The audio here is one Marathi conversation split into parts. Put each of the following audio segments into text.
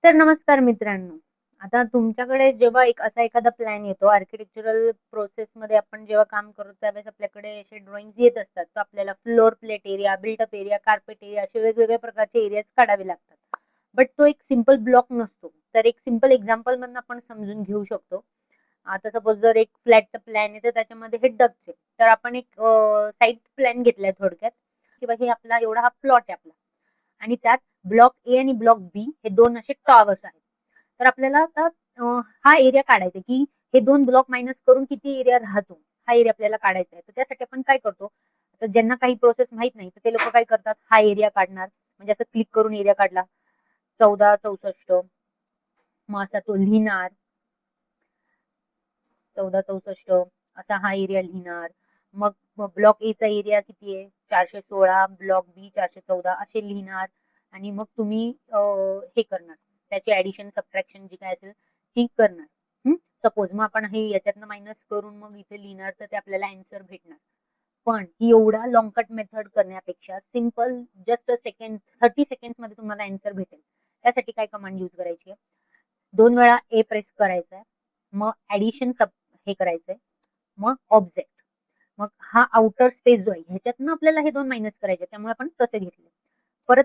तर नमस्कार मित्रांनो. आता तुमच्याकडे जेव्हा एक असा एखादा प्लॅन येतो आर्किटेक्चरल प्रोसेसमध्ये आपण जेव्हा काम करतो त्यावेळेस आपल्याकडे असे ड्रॉइंग्स येत असतात. तर आपल्याला floor plate area, built-up area, carpet area असे वेगवेगळ्या प्रकारचे एरियाज काढावे लागतात. बट तो एक सिंपल ब्लॉक नसतो. तर एक सिंपल एक्झाम्पल मधून आपण समजून घेऊ शकतो. आता सपोज जर एक फ्लॅटचा प्लॅन आहे तर त्याच्यामध्ये हे डक्ट्स आहे. तर आपण एक साइट प्लॅन घेतलाय थोडक्यात किंवा हे आपला एवढा हा प्लॉट आहे आपला आणि त्यात ब्लॉक ए आणि ब्लॉक बी हे दोन असे टॉवर्स आहेत. तर आपल्याला आता हा एरिया काढायचा आहे, की हे दोन ब्लॉक मायनस करून किती एरिया राहतो हा एरिया आपल्याला काढायचा आहे. तर त्यासाठी आपण काय करतो, तर ज्यांना काही प्रोसेस माहित नाही तर ते लोक काय करतात, हा एरिया काढणार म्हणजे असं क्लिक करून एरिया काढला 1464. मग असा तो लिहिणार 1464 असा हा एरिया लिहिणार. मग ब्लॉक ए चा एरिया किती आहे 416, ब्लॉक बी 414 असे लिहिणार. आणि मग तुम्ही हे करणार, त्याची ऍडिशन सबट्रॅक्शन जी काय असेल ती करणार. सपोज मग आपण हे याच्यातनं मायनस करून मग इथे लिहिणार तर ते आपल्याला आन्सर भेटणार. पण ही एवढा लॉंग कट मेथड करण्यापेक्षा simple just a second 30 second मध्ये तुम्हाला आन्सर भेटेल. त्यासाठी काय कमांड यूज करायची आहे, 2 वेळा ए प्रेस करायचा आहे, मग ऍडिशन सब हे करायचंय, मग ऑब्जेक्ट, मग हा आउटर स्पेस जो आहे ह्याच्यातनं आपल्याला हे दोन मायनस करायचे त्यामुळे आपण तसे घेतले. परत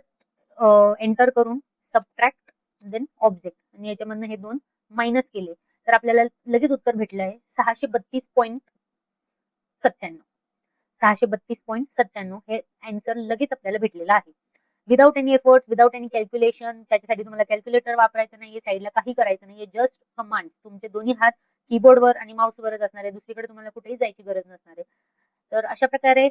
एंटर करून सबट्रॅक्ट देन ऑब्जेक्ट आणि याच्यामधनं हे दोन मायनस केले तर आपल्याला लगेच उत्तर भेटलं आहे 632.97. 632.97 हे आन्सर लगेच आपल्याला भेटलेलं आहे. Without any efforts, without any calculation. त्याच्यासाठी तुम्हाला कॅल्क्युलेटर वापरायचं नाहीये, साईडला काही करायचं नाहीये. जस्ट कमांड, तुमचे दोन्ही हात कीबोर्डवर आणि माऊसवरच असणार आहे. दुसरीकडे तुम्हाला कुठेही जायची गरज नसणार आहे. तर अशा प्रकारे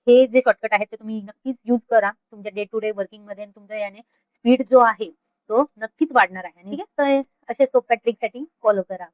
हे जे शॉर्टकट आहे ते तुम्ही नक्कीच यूज करा तुमच्या डे टू डे वर्किंग मध्ये. तुमच्या याने स्पीड जो आहे तो नक्कीच वाढणार आहे. ठीक आहे, तर अशा सोप्या ट्रिकसाठी फॉलो करा.